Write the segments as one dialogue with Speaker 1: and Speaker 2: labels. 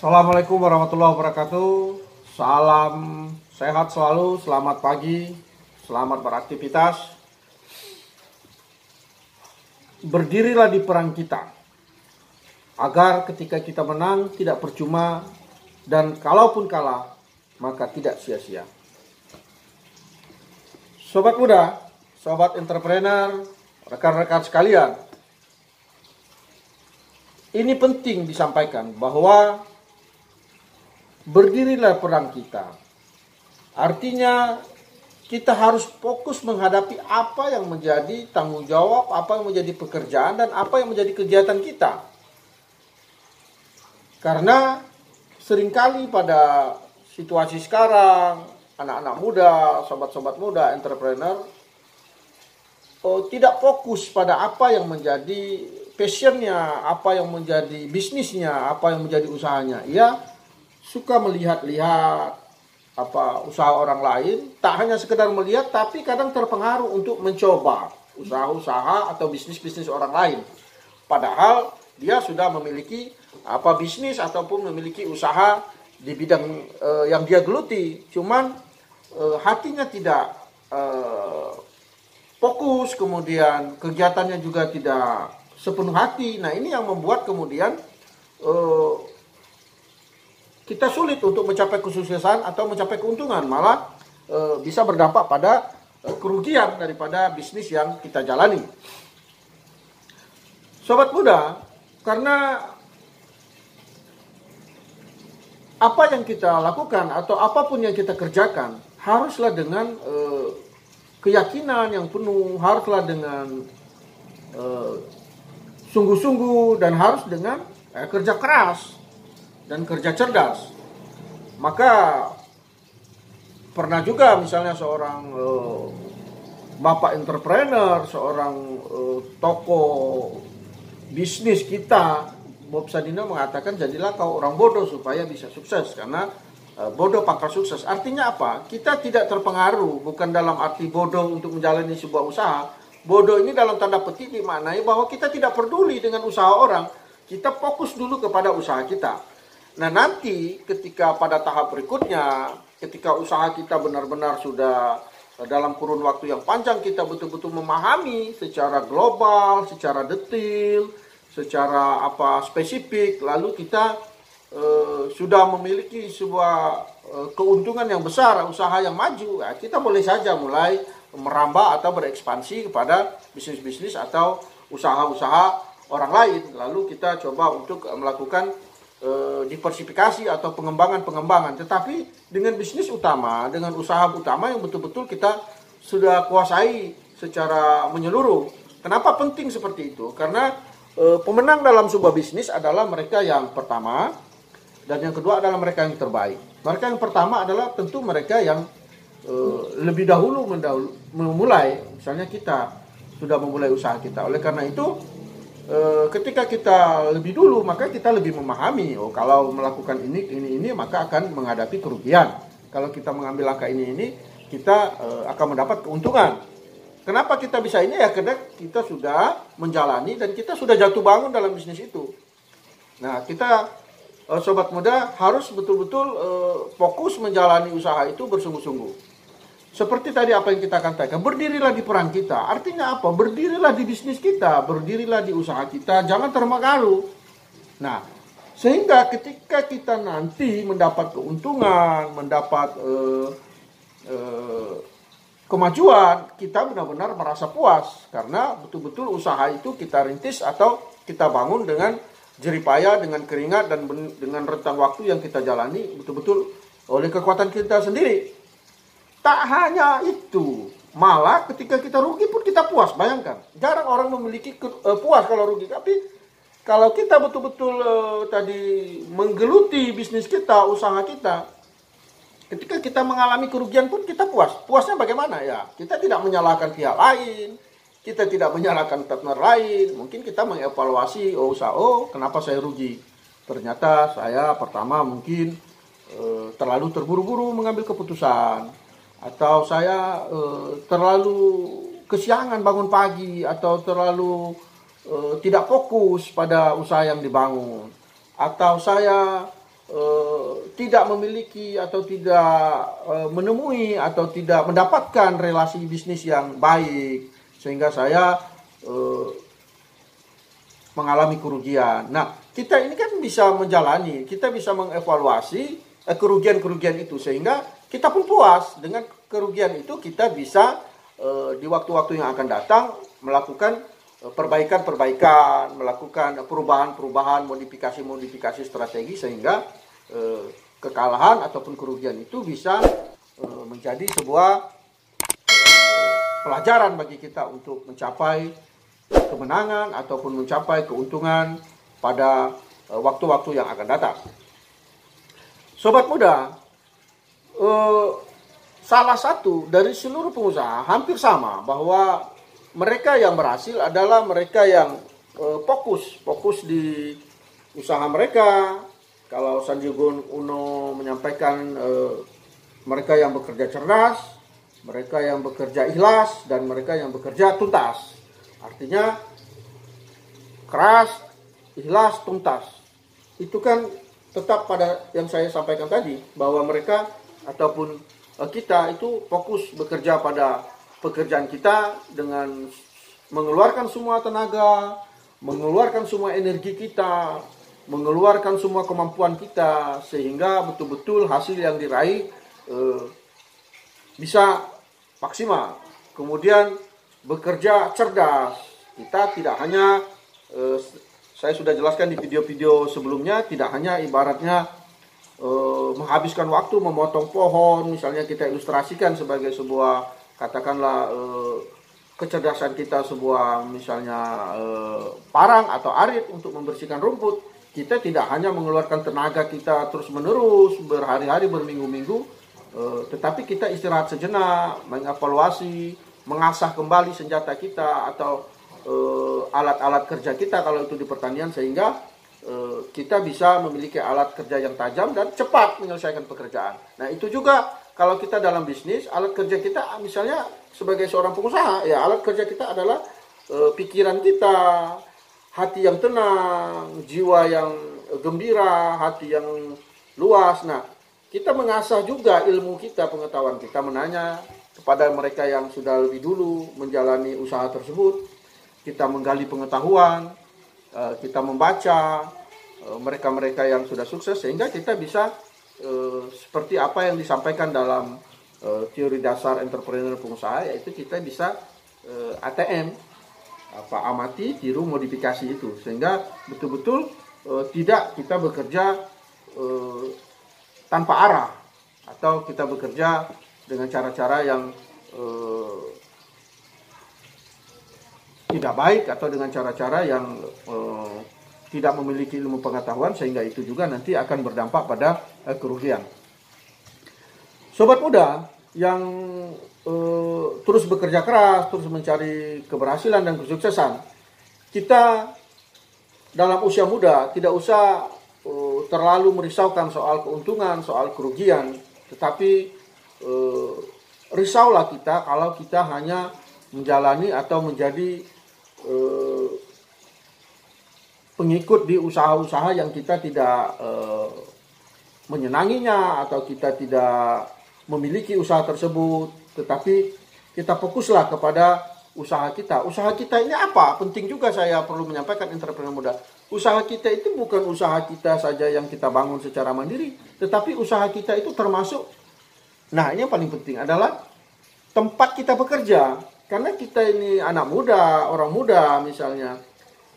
Speaker 1: Assalamualaikum warahmatullahi wabarakatuh. Salam sehat selalu, selamat pagi, selamat beraktivitas. Berdirilah di perang kita, agar ketika kita menang tidak percuma, dan kalaupun kalah, maka tidak sia-sia. Sobat muda, sobat entrepreneur, rekan-rekan sekalian, ini penting disampaikan bahwa berdirilah perang kita. Artinya kita harus fokus menghadapi apa yang menjadi tanggung jawab, apa yang menjadi pekerjaan, dan apa yang menjadi kegiatan kita. Karena seringkali pada situasi sekarang, anak-anak muda, sobat-sobat muda, entrepreneur, tidak fokus pada apa yang menjadi passionnya, apa yang menjadi bisnisnya, apa yang menjadi usahanya. Ia suka melihat-lihat usaha orang lain, tak hanya sekedar melihat, tapi kadang terpengaruh untuk mencoba usaha-usaha atau bisnis-bisnis orang lain. Padahal dia sudah memiliki bisnis ataupun memiliki usaha di bidang yang dia geluti. Cuman hatinya tidak fokus, kemudian kegiatannya juga tidak sepenuh hati. Nah, ini yang membuat kemudian kita sulit untuk mencapai kesuksesan atau mencapai keuntungan, malah bisa berdampak pada kerugian daripada bisnis yang kita jalani. Sobat muda, karena apa yang kita lakukan atau apapun yang kita kerjakan haruslah dengan keyakinan yang penuh, haruslah dengan sungguh-sungguh, dan harus dengan kerja keras dan kerja cerdas. Maka pernah juga misalnya seorang bapak entrepreneur, seorang tokoh bisnis kita, Bob Sadino, mengatakan, jadilah kau orang bodoh supaya bisa sukses, karena bodoh pangkal sukses. Artinya apa? Kita tidak terpengaruh, bukan dalam arti bodoh untuk menjalani sebuah usaha. Bodoh ini dalam tanda petik dimaknai bahwa kita tidak peduli dengan usaha orang, kita fokus dulu kepada usaha kita. Nah, nanti ketika pada tahap berikutnya, ketika usaha kita benar-benar sudah dalam kurun waktu yang panjang, kita betul-betul memahami secara global, secara detail, secara spesifik, lalu kita sudah memiliki sebuah keuntungan yang besar, usaha yang maju, ya, kita boleh saja mulai merambah atau berekspansi kepada bisnis-bisnis atau usaha-usaha orang lain. Lalu kita coba untuk melakukan diversifikasi atau pengembangan. Tetapi dengan bisnis utama, dengan usaha utama yang betul-betul kita sudah kuasai secara menyeluruh. Kenapa penting seperti itu? Karena pemenang dalam sebuah bisnis adalah mereka yang pertama, dan yang kedua adalah mereka yang terbaik. Mereka yang pertama adalah tentu mereka yang lebih dahulu memulai. Misalnya kita sudah memulai usaha kita. Oleh karena itu, ketika kita lebih dulu, maka kita lebih memahami, kalau melakukan ini maka akan menghadapi kerugian. Kalau kita mengambil langkah ini kita akan mendapat keuntungan. Kenapa kita bisa ini? Ya karena kita sudah menjalani dan kita sudah jatuh bangun dalam bisnis itu. Nah, kita sobat muda harus betul-betul fokus menjalani usaha itu bersungguh-sungguh. Seperti tadi apa yang kita katakan, berdirilah di perang kita. Artinya apa? Berdirilah di bisnis kita, berdirilah di usaha kita, jangan terpengaruh. Nah, sehingga ketika kita nanti mendapat keuntungan, mendapat kemajuan, kita benar-benar merasa puas. Karena betul-betul usaha itu kita rintis atau kita bangun dengan jeripaya, dengan keringat, dan dengan rentang waktu yang kita jalani betul-betul oleh kekuatan kita sendiri. Tak hanya itu, malah ketika kita rugi pun kita puas. Bayangkan, jarang orang memiliki puas kalau rugi. Tapi kalau kita betul-betul tadi menggeluti bisnis kita, usaha kita, ketika kita mengalami kerugian pun kita puas. Puasnya bagaimana ya? Kita tidak menyalahkan pihak lain, kita tidak menyalahkan partner lain. Mungkin kita mengevaluasi, kenapa saya rugi? Ternyata saya pertama mungkin terlalu terburu-buru mengambil keputusan. Atau saya terlalu kesiangan bangun pagi, atau terlalu tidak fokus pada usaha yang dibangun, atau saya tidak memiliki atau tidak menemui atau tidak mendapatkan relasi bisnis yang baik, sehingga saya mengalami kerugian. Nah, kita ini kan bisa menjalani, kita bisa mengevaluasi kerugian-kerugian itu, sehingga kita pun puas dengan kerugian itu. Kita bisa di waktu-waktu yang akan datang melakukan perbaikan-perbaikan, melakukan perubahan-perubahan, modifikasi-modifikasi strategi, sehingga kekalahan ataupun kerugian itu bisa menjadi sebuah pelajaran bagi kita untuk mencapai kemenangan ataupun mencapai keuntungan pada waktu-waktu yang akan datang. Sobat muda, salah satu dari seluruh pengusaha hampir sama, bahwa mereka yang berhasil adalah mereka yang fokus di usaha mereka. Kalau Sandiaga Uno menyampaikan mereka yang bekerja cerdas, mereka yang bekerja ikhlas, dan mereka yang bekerja tuntas. Artinya keras, ikhlas, tuntas. Itu kan tetap pada yang saya sampaikan tadi, bahwa mereka ataupun kita itu fokus bekerja pada pekerjaan kita dengan mengeluarkan semua tenaga, mengeluarkan semua energi kita, mengeluarkan semua kemampuan kita, sehingga betul-betul hasil yang diraih bisa maksimal. Kemudian bekerja cerdas. Kita tidak hanya saya sudah jelaskan di video-video sebelumnya, tidak hanya ibaratnya menghabiskan waktu memotong pohon, misalnya kita ilustrasikan sebagai sebuah, katakanlah kecerdasan kita sebuah misalnya parang atau arit untuk membersihkan rumput. Kita tidak hanya mengeluarkan tenaga kita terus-menerus berhari-hari, berminggu-minggu, tetapi kita istirahat sejenak, mengevaluasi, mengasah kembali senjata kita atau alat-alat kerja kita kalau itu di pertanian, sehingga kita bisa memiliki alat kerja yang tajam dan cepat menyelesaikan pekerjaan. Nah, itu juga kalau kita dalam bisnis, alat kerja kita misalnya sebagai seorang pengusaha, ya alat kerja kita adalah pikiran kita, hati yang tenang, jiwa yang gembira, hati yang luas. Nah, kita mengasah juga ilmu kita, pengetahuan kita, menanya kepada mereka yang sudah lebih dulu menjalani usaha tersebut. Kita menggali pengetahuan, kita membaca mereka-mereka yang sudah sukses, sehingga kita bisa seperti apa yang disampaikan dalam teori dasar entrepreneur pengusaha, yaitu kita bisa ATM, amati, tiru, modifikasi itu, sehingga betul-betul tidak kita bekerja tanpa arah, atau kita bekerja dengan cara-cara yang tidak baik, atau dengan cara-cara yang tidak memiliki ilmu pengetahuan, sehingga itu juga nanti akan berdampak pada kerugian. Sobat muda yang terus bekerja keras, terus mencari keberhasilan dan kesuksesan, kita dalam usia muda tidak usah terlalu merisaukan soal keuntungan, soal kerugian, tetapi risaulah kita kalau kita hanya menjalani atau menjadi pengikut di usaha-usaha yang kita tidak menyenanginya, atau kita tidak memiliki usaha tersebut, tetapi kita fokuslah kepada usaha kita. Usaha kita ini apa? Penting juga saya perlu menyampaikan, entrepreneur muda. Usaha kita itu bukan usaha kita saja yang kita bangun secara mandiri, tetapi usaha kita itu termasuk, nah ini yang paling penting adalah tempat kita bekerja. Karena kita ini anak muda, orang muda misalnya,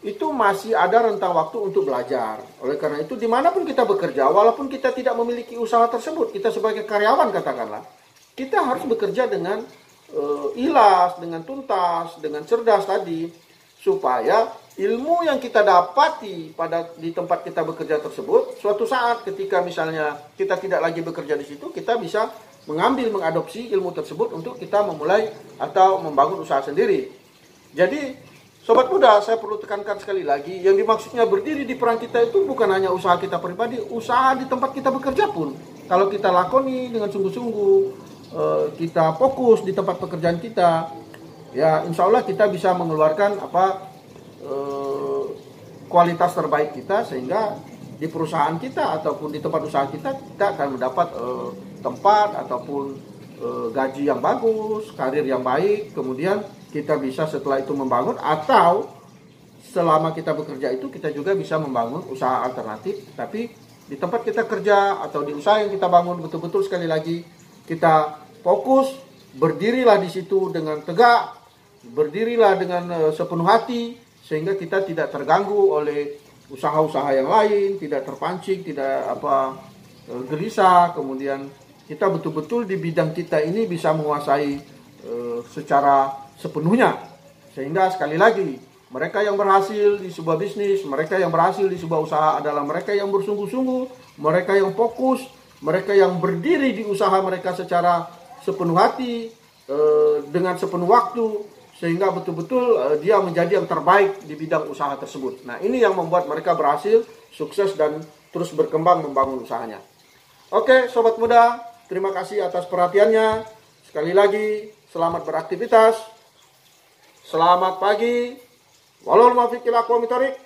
Speaker 1: itu masih ada rentang waktu untuk belajar. Oleh karena itu, dimanapun kita bekerja, walaupun kita tidak memiliki usaha tersebut, kita sebagai karyawan katakanlah, kita harus bekerja dengan ikhlas, dengan tuntas, dengan cerdas tadi, supaya ilmu yang kita dapati di tempat kita bekerja tersebut, suatu saat ketika misalnya kita tidak lagi bekerja di situ, kita bisa mengadopsi ilmu tersebut untuk kita memulai atau membangun usaha sendiri. Jadi, sobat muda, saya perlu tekankan sekali lagi, yang dimaksudnya berdiri di peran kita itu bukan hanya usaha kita pribadi, usaha di tempat kita bekerja pun. Kalau kita lakoni dengan sungguh-sungguh, kita fokus di tempat pekerjaan kita, ya insya Allah kita bisa mengeluarkan kualitas terbaik kita, sehingga di perusahaan kita ataupun di tempat usaha kita, kita akan mendapat tempat ataupun gaji yang bagus, karir yang baik, kemudian kita bisa setelah itu membangun, atau selama kita bekerja itu kita juga bisa membangun usaha alternatif. Tapi di tempat kita kerja atau di usaha yang kita bangun, betul-betul sekali lagi kita fokus, berdirilah di situ dengan tegak, berdirilah dengan sepenuh hati, sehingga kita tidak terganggu oleh usaha-usaha yang lain, tidak terpancing, tidak gelisah. Kemudian kita betul-betul di bidang kita ini bisa menguasai secara sepenuhnya, sehingga sekali lagi mereka yang berhasil di sebuah bisnis, mereka yang berhasil di sebuah usaha adalah mereka yang bersungguh-sungguh, mereka yang fokus, mereka yang berdiri di usaha mereka secara sepenuh hati, dengan sepenuh waktu, sehingga betul-betul dia menjadi yang terbaik di bidang usaha tersebut. Nah, ini yang membuat mereka berhasil, sukses, dan terus berkembang membangun usahanya. Oke, sobat muda, terima kasih atas perhatiannya. Sekali lagi, selamat beraktivitas. Selamat pagi. Wallahul muwaffiq ila aqwamit thoriq.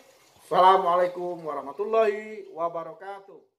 Speaker 1: Assalamualaikum warahmatullahi wabarakatuh.